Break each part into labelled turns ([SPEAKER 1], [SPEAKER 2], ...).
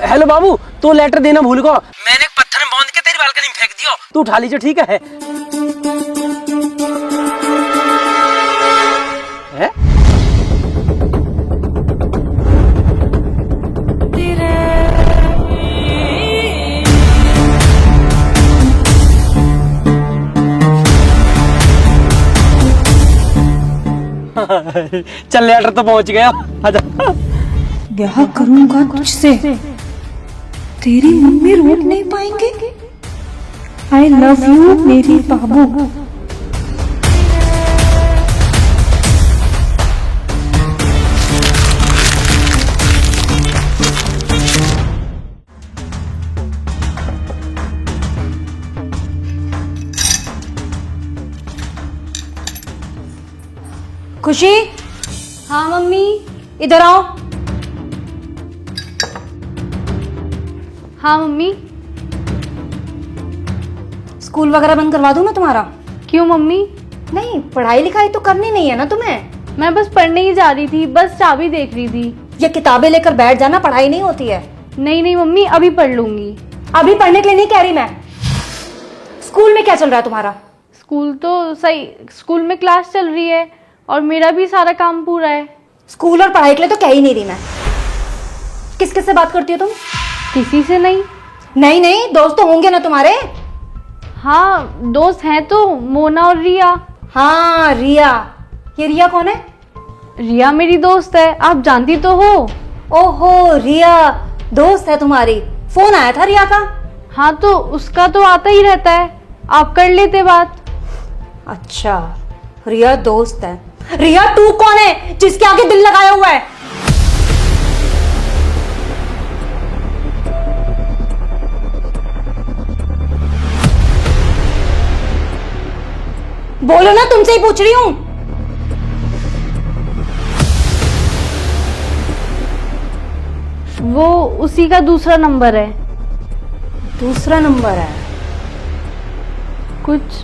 [SPEAKER 1] Hello बाबू, तो letter देना भूल गो। मैंने एक पत्थर में बांध के तेरी बालकनी में फेंक दियो, तू उठा लीजिए, ठीक है? चल लेटर तो पहुंच गया। आजा।
[SPEAKER 2] ब्याह करूंगा तुझसे, तेरी मम्मी रोक नहीं पाएंगे। आई लव यू मेरी बाबू। खुशी,
[SPEAKER 3] हाँ मम्मी।
[SPEAKER 2] इधर आओ।
[SPEAKER 3] हाँ मम्मी।
[SPEAKER 2] स्कूल वगैरह बंद करवा दूं मैं तुम्हारा?
[SPEAKER 3] क्यों मम्मी?
[SPEAKER 2] नहीं, पढ़ाई लिखाई तो करनी नहीं है ना तुम्हें?
[SPEAKER 3] मैं बस पढ़ने ही जा रही थी, बस चाबी देख रही थी।
[SPEAKER 2] ये किताबें लेकर बैठ जाना, पढ़ाई नहीं होती है।
[SPEAKER 3] नहीं नहीं मम्मी, अभी पढ़ लूंगी।
[SPEAKER 2] अभी पढ़ने के लिए नहीं कह रही मैं। स्कूल में क्या चल रहा है तुम्हारा?
[SPEAKER 3] स्कूल तो सही, स्कूल में क्लास चल रही है और मेरा भी सारा काम पूरा है।
[SPEAKER 2] स्कूल और पढ़ाई के लिए तो कह ही नहीं रही मैं। किस किस से बात करती हो तुम?
[SPEAKER 3] किसी से नहीं।
[SPEAKER 2] नहीं नहीं, दोस्त तो होंगे ना तुम्हारे?
[SPEAKER 3] हाँ दोस्त हैं तो, मोना और रिया।
[SPEAKER 2] हाँ रिया। ये रिया कौन है?
[SPEAKER 3] रिया मेरी दोस्त है, आप जानती तो हो।
[SPEAKER 2] ओहो, रिया दोस्त है तुम्हारी। फोन आया था रिया का?
[SPEAKER 3] हाँ तो उसका तो आता ही रहता है, आप कर लेते बात।
[SPEAKER 2] अच्छा, रिया दोस्त है। रिया तू कौन है जिसके आगे दिल लगाया हुआ है? बोलो ना, तुमसे ही पूछ रही हूं।
[SPEAKER 3] वो उसी का दूसरा नंबर है।
[SPEAKER 2] दूसरा नंबर है?
[SPEAKER 3] कुछ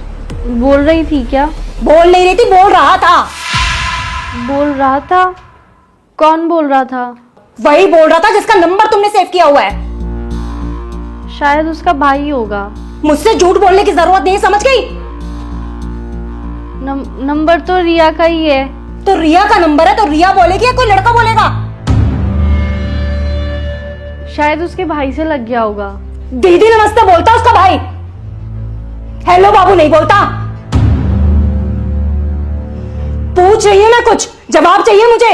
[SPEAKER 3] बोल रही थी क्या?
[SPEAKER 2] बोल नहीं रही थी, बोल रहा था।
[SPEAKER 3] बोल रहा था? कौन बोल रहा था?
[SPEAKER 2] वही बोल रहा था जिसका नंबर तुमने सेव किया हुआ है।
[SPEAKER 3] शायद उसका भाई होगा।
[SPEAKER 2] मुझसे झूठ बोलने की जरूरत नहीं, समझ गई?
[SPEAKER 3] नंबर तो रिया का ही है।
[SPEAKER 2] तो रिया का नंबर है तो रिया बोलेगी या कोई लड़का बोलेगा?
[SPEAKER 3] शायद उसके भाई से लग गया होगा।
[SPEAKER 2] दीदी नमस्ते बोलता उसका भाई, हेलो बाबू नहीं बोलता। पूछ रही हूं मैं, कुछ जवाब चाहिए मुझे।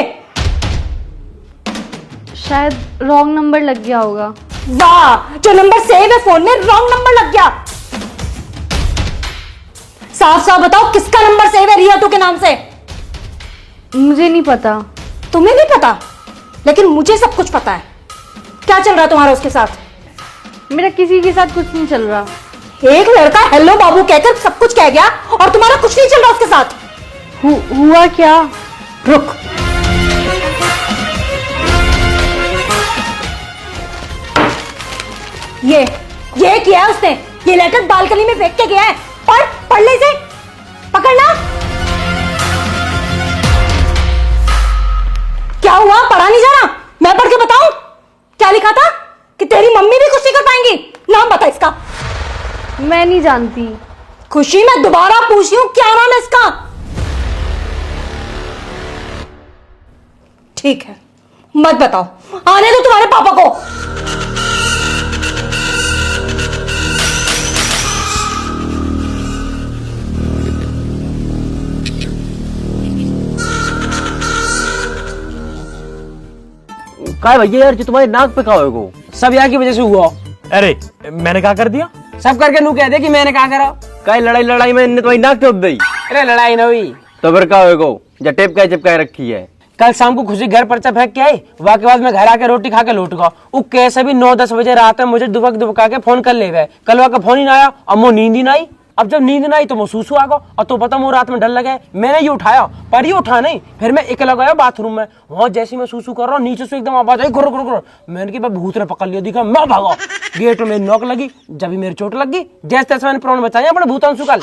[SPEAKER 3] शायद रॉन्ग नंबर लग गया होगा।
[SPEAKER 2] वाह, जो नंबर सेव है फोन में रॉन्ग नंबर लग गया। साफ साफ बताओ किसका नंबर सेव है रिया तू के नाम से?
[SPEAKER 3] मुझे नहीं पता।
[SPEAKER 2] तुम्हें नहीं पता? लेकिन मुझे सब कुछ पता है। क्या चल रहा है तुम्हारा उसके साथ?
[SPEAKER 3] मेरा किसी के साथ कुछ नहीं चल रहा।
[SPEAKER 2] एक लड़का हेलो बाबू कहकर सब कुछ कह गया और तुम्हारा कुछ नहीं चल रहा उसके साथ।
[SPEAKER 3] हुआ क्या?
[SPEAKER 2] रुक, ये किया है उसने। ये लेटर बालकनी में फेंक के गया है। पढ़ ले इसे, पकड़ना। क्या हुआ, पढ़ा नहीं जा रहा? मैं पढ़ के बताऊं क्या लिखा था? कि तेरी मम्मी भी कुछ नहीं कर पाएंगी। नाम बता इसका।
[SPEAKER 3] मैं नहीं जानती।
[SPEAKER 2] खुशी, मैं दोबारा पूछ रही हूं, क्या नाम है इसका? ठीक है, मत बताओ, आने दो तुम्हारे पापा को।
[SPEAKER 1] काय भैया यार, जो तुम्हारे नाक पे का हो सब यहाँ की वजह से हुआ।
[SPEAKER 4] अरे मैंने क्या कर दिया?
[SPEAKER 1] सब करके नू कह दे कि मैंने क्या करा। काय लड़ाई में इनने तुम्हारी नाक टोप दी। अरे लड़ाई ना हुई तो फिर क्या होगा? जब टेप का चिपकाए रखी है। कल शाम को खुशी घर पर्चा फेंक के आई, वाके बाद में घर आके रोटी खा के लौट गया। वो कैसे भी 9-10 बजे रात में मुझे दुबका के फोन कर ले गए। कल वह का फोन ही ना आया, अब वो नींद ही ना आई। अब जब नींद ना आई तो महसूस हुआ गो, और तो पता वो रात में डर लगे। मैंने ये उठाया पर ये उठा नहीं। फिर मैं अकेला गया बाथरूम में, वहां जैसे मैं सूसू कर रहा हूँ नीचे से एकदम आवाज आई गुर गुर गुर। मैंने कहा भूत ने पकड़ लिया, दिखा मैं भागा। गेट में मेरी नोक लगी, जब भी मेरी चोट लगी, जैसे तैसे मैंने प्राण बचाया अपने भूतांशु कल।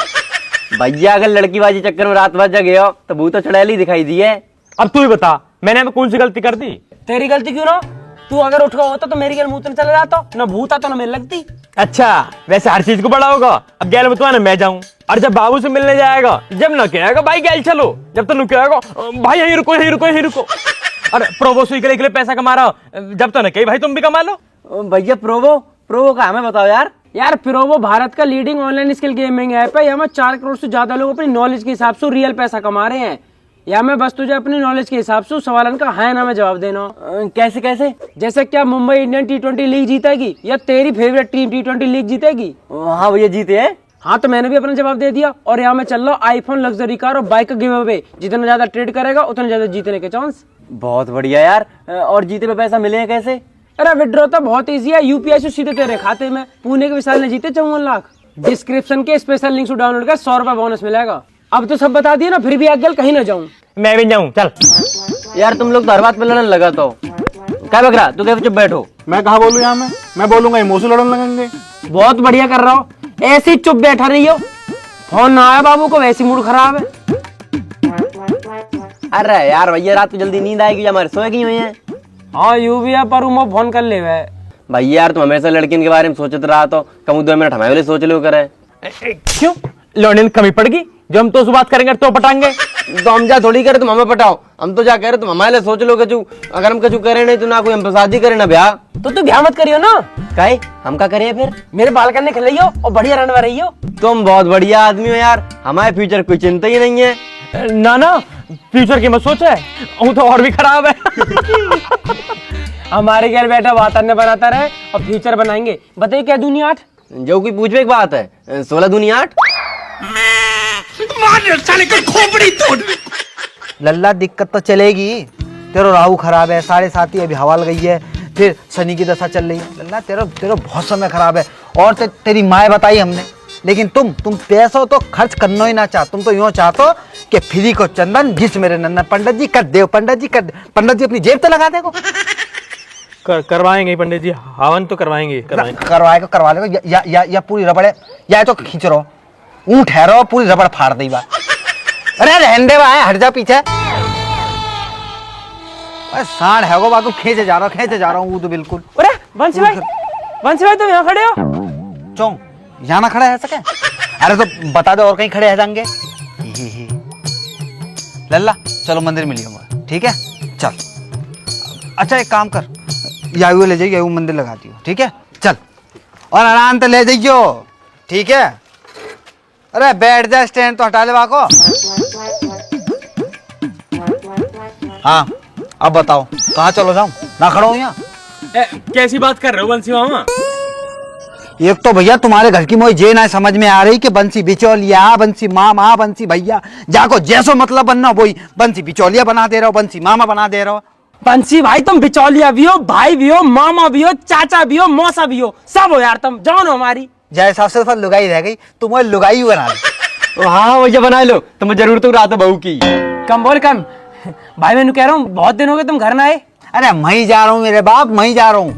[SPEAKER 5] भैया अगर लड़कीबाजी चक्कर में रात भर जगे हो तो भूत तो चुड़ैल ही दिखाई दी है।
[SPEAKER 4] अब तू ही बता, मैंने कौन सी गलती कर दी?
[SPEAKER 1] तेरी गलती क्यों ना? तू अगर उठ गया होता तो मेरी गैल मुंह तो चला जाता, न भूत आता न मेरे लगती।
[SPEAKER 4] अच्छा वैसे हर चीज को बड़ा होगा। अब गैल बतवा ना मैं जाऊं, और जब बाबू से मिलने जाएगा जब ना कहेगा भाई गैल चलो, जब तो कहेगा भाई यहीं रुको यहीं रुको यहीं रुको। और प्रोबो सुई के लिए पैसा कमा रहा हो, जब तो ना कही भाई तुम भी कमा लो।
[SPEAKER 5] भैया प्रोवो का हमें बताओ यार।
[SPEAKER 1] यार प्रोवो भारत का leading online skill gaming app है। यहाँ में 4 करोड़ से ज्यादा लोग अपनी नॉलेज के हिसाब से रियल पैसा कमा रहे हैं। या मैं बस तुझे अपनी नॉलेज के हिसाब से सवालन का हाँ ना में जवाब देना।
[SPEAKER 5] कैसे कैसे?
[SPEAKER 1] जैसे क्या मुंबई इंडियन T20 लीग जीतेगी या तेरी फेवरेट टीम T20 लीग जीतेगी?
[SPEAKER 5] हाँ भैया जीते हैं।
[SPEAKER 1] हाँ तो मैंने भी अपना जवाब दे दिया। और यहाँ मैं चल रहा हूँ आईफोन लग्जरी कार और बाइक का गिव अवे। जितना ज्यादा ट्रेड करेगा उतना ज्यादा जीतने के चांस।
[SPEAKER 5] बहुत बढ़िया यार। और जीते पे पैसा मिले कैसे?
[SPEAKER 1] अरे विड्रॉ तो बहुत इजी है, यूपीआई से सीधे तेरे खाते में। पुणे के विशाल ने जीते 54 लाख। डिस्क्रिप्शन के स्पेशल लिंक से डाउनलोड कर 100 रुपए बोनस मिलेगा। अब तो सब बता दिया ना, फिर भी आगे कहीं ना जाऊं।
[SPEAKER 4] मैं भी जाऊं चल।
[SPEAKER 5] यार तुम लोग तो हर बात पे लड़ने लगा तो क्या बक रहा, तू क्या चुप बैठो।
[SPEAKER 6] मैं कहा बोलूं यहाँ में, मैं बोलूंगा इमोशन लड़ने लगेंगे।
[SPEAKER 1] बहुत बढ़िया कर रहा हो, ऐसे ही चुप बैठा रही हो। फोन ना आया बाबू को, वैसी मूड खराब है।
[SPEAKER 5] अरे यार भैया रात को जल्दी नींद आएगी, हमारे सोए की हुई है।
[SPEAKER 1] हाँ यू भी है, पर उमो फोन कर ले।
[SPEAKER 5] भैया यार तुम हमेशा लड़कियों के बारे में सोचते रहा तो कम 2 मिनट हमारे लिए सोच लो करे।
[SPEAKER 4] क्यों लौंडे में कमी पड़गी? जो हम तो उस बात करेंगे तो पटाएंगे।
[SPEAKER 5] तो हम जा थोड़ी करे तुम हमें पटाओ, हम तो जा कह रहे तुम हमारे लिए सोच लो कचू। अगर हम कचू करे नहीं तो ना कोई हम शादी करे ना ब्याह।
[SPEAKER 1] तो तू ब्याह मत करियो ना।
[SPEAKER 5] काहे हम का करिए फिर?
[SPEAKER 1] मेरे बाल करने खिलाइयो और बढ़िया रनवा रही हो।
[SPEAKER 5] तुम बहुत बढ़िया आदमी हो यार, हमारे फ्यूचर कोई चिंता ही नहीं है।
[SPEAKER 4] ना ना फ्यूचर की मत सोच है, वो तो और भी खराब है।
[SPEAKER 1] हमारे घर बैठा वातावरण बनाता रहे और फ्यूचर बनाएंगे। बताइए क्या दुनिया 8?
[SPEAKER 5] जो कोई पूछवे एक बात है, 16 दूनी 8।
[SPEAKER 7] लल्ला दिक्कत तो चलेगी। तेरा राहु खराब है, 7.5 अभी हवा गई है, फिर शनि की दशा चल रही है। लल्ला तेरा बहुत समय खराब है। और तेरी माँ बताई हमने, लेकिन तुम पैसों तो खर्च करना ही ना चाह। तुम तो यूँ चाहतो कि फ्री को चंदन जिस मेरे नन्ना पंडित जी कर दे, पंडित जी कर दे। पंडित जी अपनी जेब तो लगा देगो।
[SPEAKER 4] करवाएंगे पंडित जी, हवन तो करवाएंगे।
[SPEAKER 7] करवा लेगा या पूरी रबड़े, या तो खींच रहो ऊँट ठहरो पूरी रबड़ फाड़ दी बा। अरे रहने दे भाई, हट जा पीछे। अरे सांड है वो बात, खींचे जा रहा हूँ वो तो बिल्कुल।
[SPEAKER 1] अरे बंसी भाई तुम यहाँ खड़े हो?
[SPEAKER 7] चौं यहाँ ना खड़ा है सके? अरे तो बता दो और कहीं खड़े है जाएंगे। लल्ला चलो मंदिर मिलिए, ठीक है चल। अच्छा एक काम कर, यायू ले जाइए, यायू मंदिर लगा दियो, ठीक है चल। और आराम से ले जाइयो, ठीक है। अरे बैठ जा, स्टैंड तो हटा ले बाको। हाँ अब बताओ कहाँ चलो जाऊं, ना खड़ा हूं यहाँ।
[SPEAKER 4] कैसी बात कर रहे हो बंसी मामा?
[SPEAKER 7] एक तो भैया तुम्हारे घर की मोई जे ना समझ में आ रही कि बंसी बिचौलिया, बंसी मामा, बंसी भैया, जाको जैसो मतलब बनना वही बंसी बिचौलिया बना दे रहे हो, बंसी मामा बना दे रहे हो।
[SPEAKER 1] बंसी भाई तुम बिचौलिया भी हो, भाई भी हो, मामा भी हो, चाचा भी हो, मौसा भी हो, सब हो यार तुम। जान हो हमारी
[SPEAKER 7] जय सबसे फल लुगाई रह गई, तुम वो लुगाई बना लो।
[SPEAKER 5] हाँ भैया बना लो, तुम्हें जरूरत तो रात बहू की।
[SPEAKER 1] कम बोल कम। भाई मैं कह रहा हूँ बहुत दिन हो गए तुम घर ना आए।
[SPEAKER 7] अरे मैं ही जा रहा हूँ मेरे बाप, मैं ही जा रहा हूँ।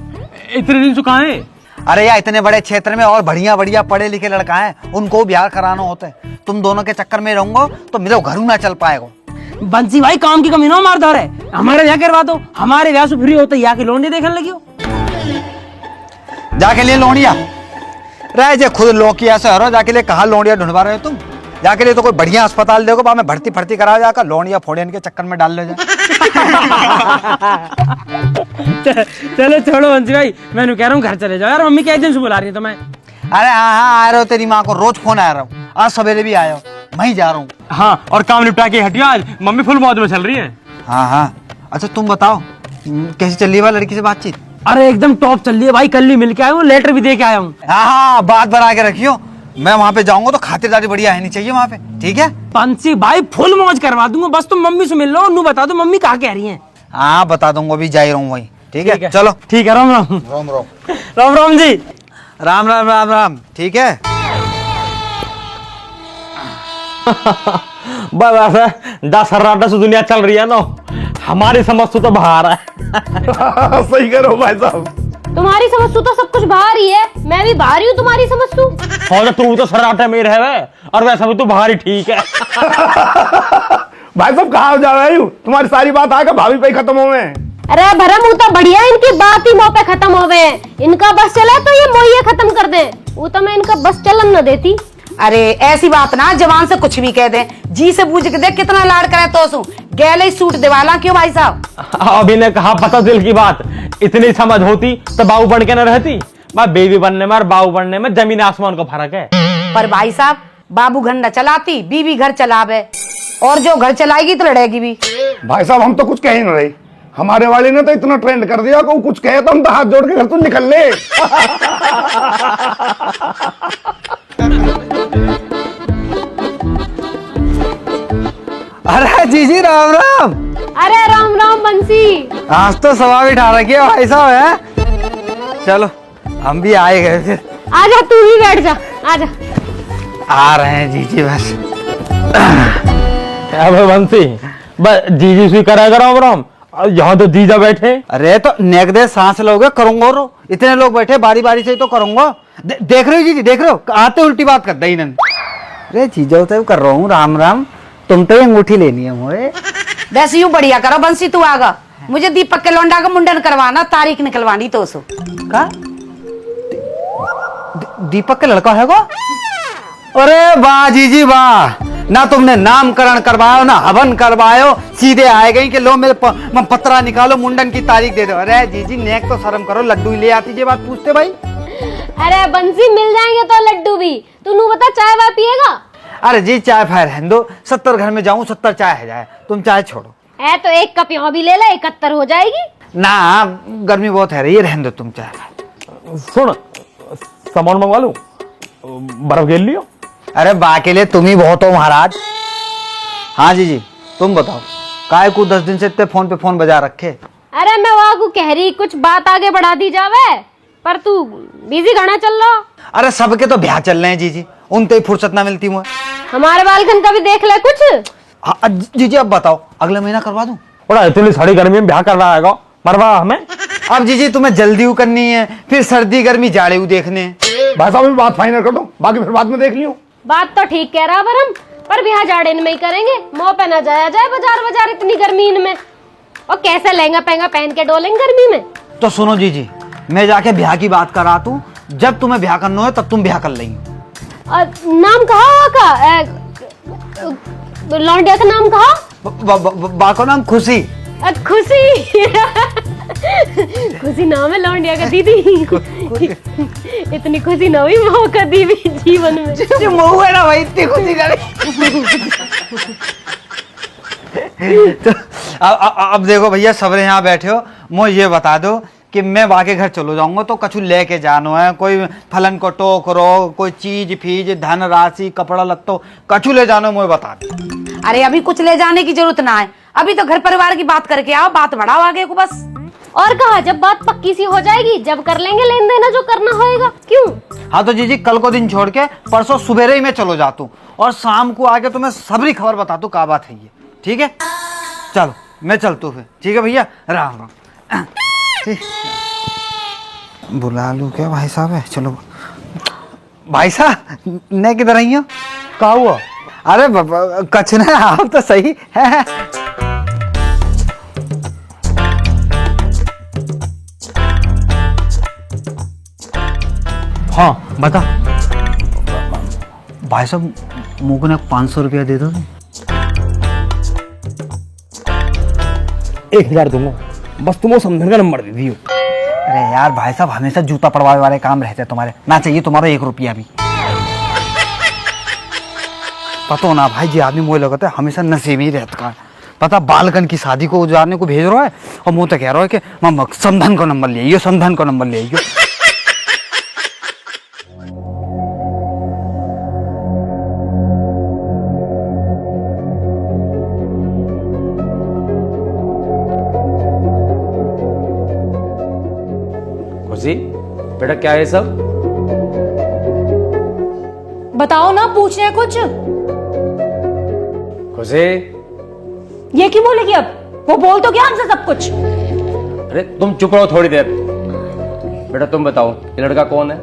[SPEAKER 4] इतने दिन से कहाँ है?
[SPEAKER 7] अरे यार इतने बड़े क्षेत्र में और बढ़िया पढ़े लिखे लड़का है, उनको ब्याह कराना होता है। तुम दोनों के चक्कर में रहूंगा तो मेरे घर ना चल पाएगा।
[SPEAKER 1] बंसी भाई काम की कमी ना मारदार है, हमारे यहाँ करवा दो। हमारे ब्याह से फ्री होते यहाँ की लोंडी देखने लगी हो।
[SPEAKER 7] जाके लिए लोनिया रह जे खुद लोकिया से हरो, जाके लिए कहाँ लोनिया ढूंढवा रहे हो तुम? जाके लिए तो कोई बढ़िया अस्पताल देखो, बा में भर्ती करा जाकर लोनिया फोड़े इनके चक्कर में डाल ले जा।
[SPEAKER 1] चलो छोड़ो बंसी भाई, मैं कह रहा हूँ घर चले जाओ यार। मम्मी क्या दिन से बुला रही है तुम्हें?
[SPEAKER 7] अरे हाँ आ रहे हो, तेरी माँ को रोज फोन आ रहा हूँ, आज सवेरे भी आया हो, मैं ही जा रहा हूँ।
[SPEAKER 4] हाँ और काम निपटा के हटियो, आज मम्मी फुल मौज में चल रही है।
[SPEAKER 7] हाँ अच्छा तुम बताओ कैसी चल रही है लड़की से बातचीत?
[SPEAKER 1] अरे एकदम टॉप चल रही है भाई, कल ही मिल के आया हूँ, लेटर भी दे के आया हूँ।
[SPEAKER 7] हाँ बात बना के रखियो, मैं वहाँ पे जाऊंगा तो खातिरदारी बढ़िया है नहीं चाहिए वहाँ पे, ठीक है?
[SPEAKER 1] बंसी भाई फुल मौज करवा दूंगा, बस तुम मम्मी से मिल लो, नू बता दो मम्मी कहाँ कह रही है।
[SPEAKER 7] हाँ बता दूंगा, अभी जा ही रहा हूँ वही, ठीक है चलो।
[SPEAKER 1] ठीक है, राम राम।
[SPEAKER 7] राम राम
[SPEAKER 1] राम राम जी।
[SPEAKER 7] राम राम राम राम, ठीक है।
[SPEAKER 4] बस 10 से दुनिया चल रही है ना, हमारी समझ तो बाहर है।
[SPEAKER 6] सही करो भाई साहब।
[SPEAKER 2] तुम्हारी समझ तो सब कुछ बाहर ही है, मैं भी बाहर ही हूँ तुम्हारी समझ तू।
[SPEAKER 4] और तू तो सराटे में रहे, और वैसा भी तू बाहर ही ठीक है।
[SPEAKER 6] भाई साहब कहाँ जा रहे हो? तुम्हारी सारी बात आकर भाभी पे खत्म हो गए।
[SPEAKER 8] अरे भरम वो तो बढ़िया, इनकी बात ही मुंह पे खत्म हो गए। इनका बस चला तो ये मोहिए खत्म कर दे, वो तो मैं इनका बस चलन न देती।
[SPEAKER 2] अरे ऐसी बात ना, जवान से कुछ भी कह दे, जी से पूछ के देख कितना लाड करे तो सु गैले सूट दिवाला क्यों भाई साहब।
[SPEAKER 4] अभी ने कहा पता दिल की बात, इतनी समझ होती तो बाबू बन के न रहती। मैं बेबी बनने में और बाबू बनने में जमीन आसमान का फर्क है।
[SPEAKER 2] पर भाई साहब, बाबू घर न चलाती, बीवी घर चलावे, और जो घर चलाएगी तो लड़ेगी भी।
[SPEAKER 6] भाई साहब हम तो कुछ कह ही नहीं रहे, हमारे वाले ने तो इतना ट्रेंड कर दिया कि वो कुछ कहे तो हम तो हाथ जोड़ के घर तो निकल ले।
[SPEAKER 7] अरे जीजी राम राम।
[SPEAKER 8] अरे राम राम बंसी।
[SPEAKER 7] आज तो सवा बिठा रखी है भाई साहब है। चलो हम भी आए गए फिर।
[SPEAKER 8] आजा तू भी बैठ जा, आजा।
[SPEAKER 7] आ रहे हैं जीजी बस।
[SPEAKER 4] अब बंसी बस जीजी से करेगा राम राम, यहाँ तो जीजा बैठे।
[SPEAKER 7] अरे तो नेक दे सांस लोगे करूंगा रो, इतने लोग बैठे बारी बारी से तो करूंगा। देख रहे हो जीजी, देख रहे हो आते उल्टी बात करता ही नहीं। अरे जीजा तो कर रहा हूँ राम राम, तुम तो अंगूठी लेनी है मुझे।
[SPEAKER 2] वैसे यूं बढ़िया करो बंसी, तू आगा, मुझे दीपक के लौंडा का मुंडन करवाना, तारीख निकलवानी तो सो
[SPEAKER 7] का दीपक का लड़का है को? अरे वाह जीजी वाह, ना तुमने नामकरण करवायो ना हवन करवायो, सीधे आए गई कि लो मेरे पत्रा निकालो मुंडन की तारीख दे दो। अरे जीजी नेक तो शर्म करो, लड्डू ले आती ये बात पूछते भाई।
[SPEAKER 8] अरे बंसी मिल जाएंगे तो लड्डू भी, तू नू बता चाय वाय पिएगा?
[SPEAKER 7] अरे जी चाय फाय रहने दो, 70 घर में जाऊं 70 चाय है जाए, तुम चाय छोड़ो।
[SPEAKER 8] है तो एक कप यहाँ भी ले ले, 71 हो जाएगी।
[SPEAKER 7] ना गर्मी बहुत है रही है, रहने दो तुम चाय।
[SPEAKER 4] सुन सामान मंगवा लूं, बर्फ घेर लियो।
[SPEAKER 7] अरे बा के लिए तुम ही बहुत हो महाराज। हाँ जी तुम बताओ, काय को 10 दिन से इतने फोन पे फोन बजा रखे।
[SPEAKER 8] अरे मैं वहाँ को कह रही कुछ बात आगे बढ़ा दी जावे, पर तू बिजी घना चल रहा।
[SPEAKER 7] अरे सबके तो ब्याह चल रहे हैं जीजी, उनते ही फुर्सत ना मिलती मुझे।
[SPEAKER 8] हमारे बालकन का भी देख ले कुछ।
[SPEAKER 7] हाँ जीजी अब बताओ, अगले महीना करवा दूं?
[SPEAKER 4] बड़ा इतनी सारी गर्मी में ब्याह कर रहा है मरवा हमें।
[SPEAKER 7] अब जीजी तुम्हें जल्दी करनी है, फिर सर्दी गर्मी जाड़े देखने हैं।
[SPEAKER 6] भाई साहब बात फाइनल कर दो, बाकी फिर बाद में देख लियो।
[SPEAKER 8] बात तो ठीक कह रहा बरम, पर ब्याह जाड़े में ही करेंगे, मुंह पे ना जाया जाए बाजार बाजार इतनी गर्मी में। और कैसे लहंगा पहंगा पहन के डोलेंगे गर्मी में।
[SPEAKER 7] तो सुनो जीजी, मैं जाके ब्याह की बात करा तू, जब तुम्हें ब्याह करना है तब तुम ब्याह कर लेंगे।
[SPEAKER 8] नाम कहा का? लौंडिया का नाम कहा?
[SPEAKER 7] बा को नाम खुशी।
[SPEAKER 8] खुशी। खुशी नाम है लौंडिया का दीदी। इतनी खुशी ना हुई मऊ का दीदी जीवन में।
[SPEAKER 7] जो मऊ है ना भाई, इतनी खुशी करे। तो अब देखो भैया सबरे यहाँ बैठे हो, मुझे ये बता दो कि मैं वाके घर चलो जाऊंगा तो कछु लेके जानो है, कोई फलन को टोकरो, कोई चीज फीज धन राशि कपड़ा लत्तो कछु ले जानो, मुझे बता दो।
[SPEAKER 2] अरे अभी कुछ ले जाने की जरूरत ना है, अभी तो घर परिवार की बात करके आओ, बात बढ़ाओ आगे को बस।
[SPEAKER 8] और कहा जब बात पक्की सी हो जाएगी जब कर लेंगे लेन देना जो करना होएगा। क्यों?
[SPEAKER 7] हाँ तो जीजी कल को दिन छोड़ के परसों सुबह ही मैं चलो जाता हूँ, और शाम को आके तुम्हें सबरी खबर बताता हूँ क्या बात है ये, ठीक है? चलो मैं चलता हूँ फिर, ठीक है भैया, राम राम। बुला लूं क्या भाई साहब है? चलो भाई साहब ने किधर आई हो?
[SPEAKER 4] क्या हुआ?
[SPEAKER 7] अरे कछ ना, आप तो सही है।
[SPEAKER 4] हाँ बता।
[SPEAKER 7] भाई साहब मुझको ना 500 रुपया दे दो।
[SPEAKER 4] 1000 दूंगा, बस तुम वो समझन का नंबर दे दियो।
[SPEAKER 7] अरे यार भाई साहब हमेशा जूता पड़वाने वाले काम रहते हैं तुम्हारे, ना चाहिए तुम्हारा 1 रुपया भी। पता ना भाई जी, आदमी मुझे लगता है हमेशा नसीब ही रहता है। पता बालकन की शादी को जाने को भेज रहा है और मुझे तो कह रहा है कि मामा समधन का नंबर ले आइयो, समधन का नंबर ले आइयो।
[SPEAKER 1] खुशी बेटा क्या है सब?
[SPEAKER 2] बताओ ना, पूछ रहे कुछ।
[SPEAKER 1] खुशी
[SPEAKER 2] ये क्यों बोलेगी अब? वो बोल तो क्या हमसे सब कुछ।
[SPEAKER 1] अरे तुम चुप रहो थोड़ी देर। बेटा तुम बताओ ये लड़का कौन है?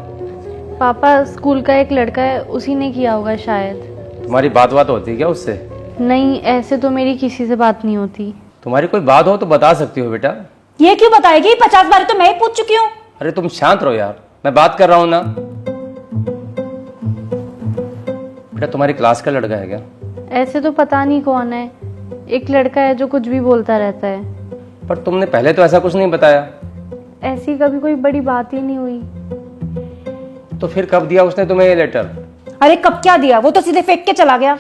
[SPEAKER 3] पापा स्कूल का एक लड़का है, उसी ने किया होगा शायद।
[SPEAKER 1] तुम्हारी बात होती है क्या उससे?
[SPEAKER 3] नहीं, ऐसे तो मेरी किसी से बात नहीं होती।
[SPEAKER 1] तुम्हारी कोई बात हो तो बता सकती हो बेटा।
[SPEAKER 2] ये क्यों बताएगी? 50 बार तो मैं ही पूछ चुकी हूँ।
[SPEAKER 5] अरे तुम शांत रहो यार, मैं बात कर रहा हूं ना। बेटा तुम्हारी क्लास का लड़का है क्या?
[SPEAKER 3] ऐसे तो पता नहीं कौन है, एक लड़का है जो कुछ भी बोलता रहता है।
[SPEAKER 5] पर तुमने पहले तो ऐसा कुछ नहीं बताया।
[SPEAKER 3] ऐसी कभी कोई बड़ी बात ही नहीं हुई।
[SPEAKER 5] तो फिर कब दिया उसने तुम्हें ये लेटर?
[SPEAKER 2] अरे कब क्या दिया, वो तो सीधे फेंक के चला गया।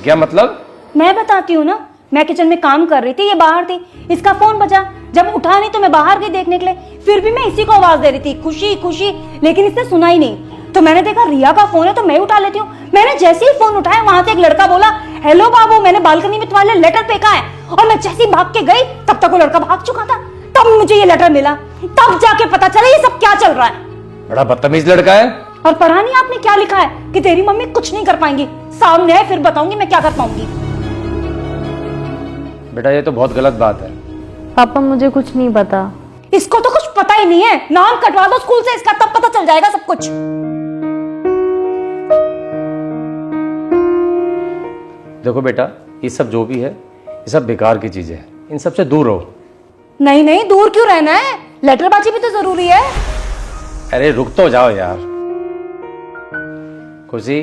[SPEAKER 5] क्या मतलब?
[SPEAKER 2] मैं बताती हूँ ना, मैं किचन में काम कर रही थी, ये बाहर थी, इसका फोन बजा, जब उठा नहीं तो मैं बाहर गई देखने के लिए, फिर भी मैं इसी को आवाज दे रही थी, खुशी खुशी, लेकिन इसने सुना ही नहीं। तो मैंने देखा रिया का फोन है तो मैं उठा लेती हूँ। मैंने जैसे ही फोन उठाया वहां से एक लड़का बोला, हेलो बाबू, मैंने बालकनी में तुम्हारे लेटर फेंका है। और मैं जैसे ही भाग के गई तब तक वो लड़का भाग चुका था। तब मुझे ये लेटर मिला, तब जाके पता चला ये सब क्या चल रहा है।
[SPEAKER 5] बड़ा बदतमीज लड़का है।
[SPEAKER 2] और पढ़ा नहीं आपने क्या लिखा है कि तेरी मम्मी कुछ नहीं कर पाएंगी, सामने है फिर बताऊंगी मैं क्या कर पाऊंगी।
[SPEAKER 5] बेटा ये तो बहुत गलत बात है।
[SPEAKER 3] पापा मुझे कुछ नहीं पता।
[SPEAKER 2] इसको तो कुछ पता ही नहीं है, नाम कटवा दो स्कूल से इसका, तब पता चल जाएगा सब कुछ।
[SPEAKER 5] देखो बेटा, ये सब जो भी है ये सब बेकार की चीजें हैं, इन सब से दूर रहो।
[SPEAKER 2] नहीं नहीं, दूर क्यों रहना है, लेटरबाजी भी तो जरूरी है।
[SPEAKER 5] अरे रुक तो जाओ यार। खुशी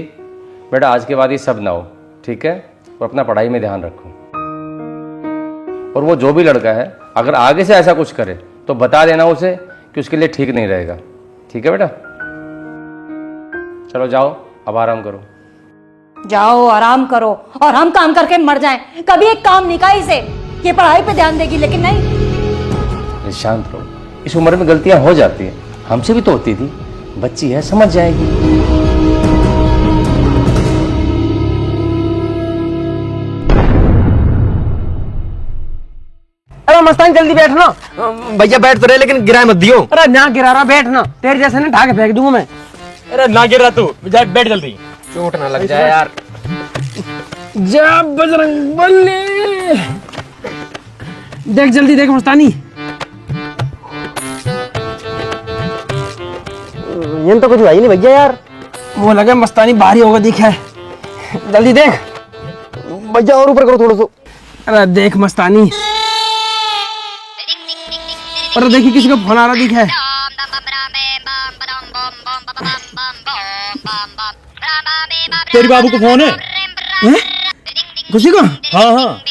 [SPEAKER 5] बेटा, आज के बाद ये सब ना हो, ठीक है? और अपना पढ़ाई में ध्यान रखो। और वो जो भी लड़का है अगर आगे से ऐसा कुछ करे तो बता देना उसे कि उसके लिए ठीक नहीं रहेगा, ठीक है बेटा? चलो जाओ, अब आराम करो।
[SPEAKER 2] जाओ आराम करो और हम काम करके मर जाएं। कभी एक काम नहीं कहा इसे, ये पढ़ाई पे ध्यान देगी, लेकिन नहीं।
[SPEAKER 5] शांत रहो, इस उम्र में गलतियां हो जाती हैं, हमसे भी तो होती थी। बच्ची है, समझ जाएगी।
[SPEAKER 1] अरे मस्तान जल्दी बैठना।
[SPEAKER 4] भैया बैठ तो रहे लेकिन गिराए मत दियो।
[SPEAKER 1] अरे ना गिरा रहा, बैठना, तेरे जैसे ना ढाके फेंक दूंगा मैं।
[SPEAKER 4] अरे ना गिर रहा तू, बैठ जल्दी।
[SPEAKER 1] चोट ना लग जाए यार। जा बजरंग बली, देख जल्दी देख मस्तानी। ये तो कुछ हुआ ही नहीं भैया यार। वो लगे मस्तानी भारी होगा, दिखा है, जल्दी देख
[SPEAKER 7] भैया और ऊपर करो थोड़ा सा।
[SPEAKER 1] अरे देख मस्तानी, अरे देखिए किसी का फोन आ रहा दिखा है।
[SPEAKER 4] तेरी बाबू को फोन है?
[SPEAKER 1] खुशी को?
[SPEAKER 4] हाँ हाँ।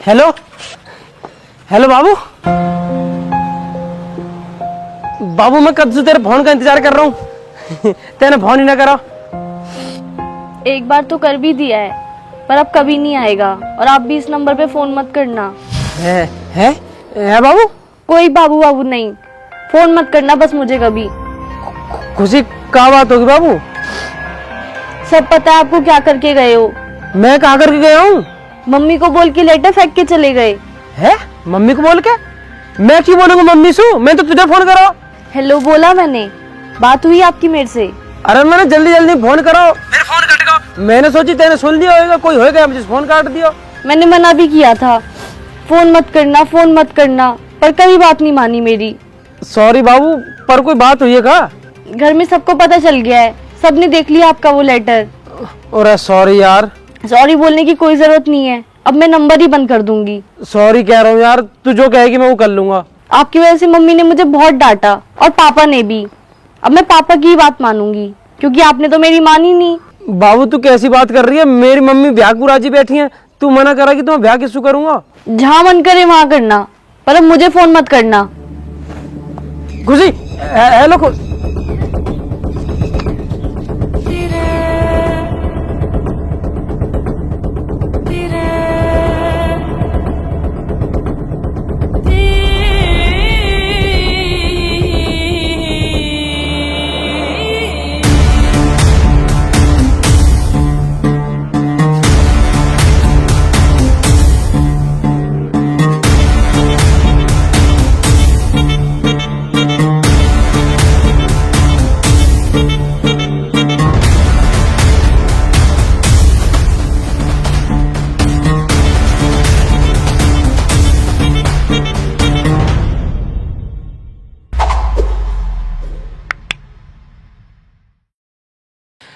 [SPEAKER 1] हेलो हेलो बाबू। बाबू मैं कब से तेरे फोन का इंतजार कर रहा हूँ, तेने फोन ही ना करा।
[SPEAKER 3] एक बार तो कर भी दिया है, पर अब कभी नहीं आएगा। और आप भी इस नंबर पे फोन मत करना।
[SPEAKER 1] है बाबू?
[SPEAKER 3] कोई बाबू बाबू नहीं, फोन मत करना बस मुझे कभी।
[SPEAKER 1] खुशी क्या बात होगी बाबू?
[SPEAKER 3] सब पता है आपको क्या करके गए हो।
[SPEAKER 1] मैं कहाँ करके गया हूँ?
[SPEAKER 3] मम्मी को बोल के लेटर फेंक के चले गए।
[SPEAKER 1] है? मम्मी को बोल के? मैं क्यों बोलूंगा मम्मी से? मैं तो तुझे फोन करा।
[SPEAKER 3] हेलो बोला मैंने, बात हुई आपकी मेरे से?
[SPEAKER 1] अरे मैंने जल्दी जल्दी फोन करो, मेरे फोन कट गया। मैंने सोची तेने सुन लिया होगा, कोई होगा मुझे फोन काट दिया।
[SPEAKER 3] मैंने मना भी किया था, फोन मत करना फोन मत करना, पर कभी बात नहीं मानी मेरी।
[SPEAKER 1] सॉरी बाबू, पर कोई बात हुई है क्या?
[SPEAKER 3] घर में सबको पता चल गया है, सबने देख लिया आपका वो लेटर।
[SPEAKER 1] अरे सॉरी यार।
[SPEAKER 3] सॉरी बोलने की कोई जरूरत नहीं है, अब मैं नंबर ही बंद कर दूंगी।
[SPEAKER 1] सॉरी कह रहा हूँ यार, तू जो कहेगी मैं वो कर लूंगा।
[SPEAKER 3] आपकी वजह से मम्मी ने मुझे बहुत डांटा और पापा ने भी। अब मैं पापा की ही बात मानूंगी, क्योंकि आपने तो मेरी मानी नहीं।
[SPEAKER 1] बाबू तू कैसी बात कर रही है? मेरी मम्मी ब्याह को राजी बैठी है, तू मना करा कि तो मैं ब्याह किससे करूंगा?
[SPEAKER 3] जहाँ मन करे वहाँ करना, पर अब मुझे फोन मत करना।
[SPEAKER 1] खुशी, हेलो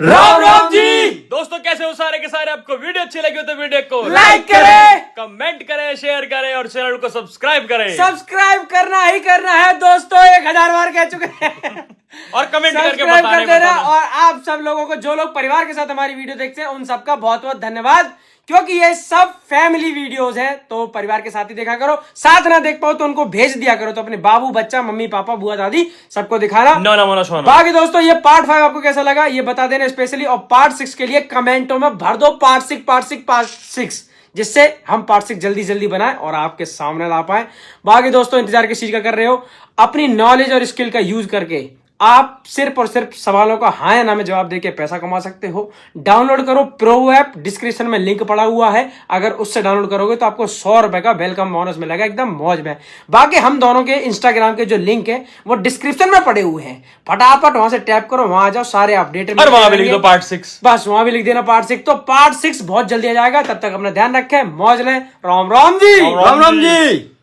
[SPEAKER 4] राम राम जी। दोस्तों कैसे हो सारे के सारे? आपको वीडियो अच्छी लगी हो तो वीडियो को
[SPEAKER 1] लाइक करें,
[SPEAKER 4] कमेंट कमेंट करें, शेयर करें और चैनल को सब्सक्राइब करें।
[SPEAKER 1] सब्सक्राइब करना ही करना है दोस्तों, 1000 बार कह चुके हैं।
[SPEAKER 4] और कमेंट करके
[SPEAKER 1] सब्सक्राइब
[SPEAKER 4] बताने
[SPEAKER 1] कर देना।
[SPEAKER 4] बताना।
[SPEAKER 1] और आप सब लोगों को, जो लोग परिवार के साथ हमारी वीडियो देखते हैं, उन सबका बहुत बहुत धन्यवाद, क्योंकि ये सब फैमिली वीडियोस हैं, तो परिवार के साथ ही देखा करो। साथ ना देख पाओ तो उनको भेज दिया करो, तो अपने बाबू, बच्चा, मम्मी, पापा, बुआ, दादी सबको दिखाना।
[SPEAKER 4] नो ना मोना सोना।
[SPEAKER 1] बाकी दोस्तों ये पार्ट 5 आपको कैसा लगा ये बता देना स्पेशली, और पार्ट 6 के लिए कमेंटों में भर दो पार्ट 6, जिससे हम पार्ट 6 जल्दी जल्दी बनाएं और आपके सामने ला पाए। बाकी दोस्तों इंतजार किस चीज का कर रहे हो? अपनी नॉलेज और स्किल का यूज करके आप सिर्फ और सिर्फ सवालों का हाँ या ना में जवाब देके पैसा कमा सकते हो। डाउनलोड करो प्रो ऐप, डिस्क्रिप्शन में लिंक पड़ा हुआ है, अगर उससे डाउनलोड करोगे तो आपको 100 रुपए का वेलकम बोनस मिलेगा, एकदम मौज में। बाकी हम दोनों के इंस्टाग्राम के जो लिंक है वो डिस्क्रिप्शन में पड़े हुए हैं, फटाफट वहां से टैप करो, वहां आ जाओ, सारे अपडेट।
[SPEAKER 4] और वहां भी लिख दो पार्ट 6,
[SPEAKER 1] बस वहां भी लिख देना पार्ट 6। तो पार्ट 6 बहुत जल्दी आ जाएगा, तब तक अपना ध्यान रखें, मौज लें। राम राम जी।
[SPEAKER 4] राम राम जी।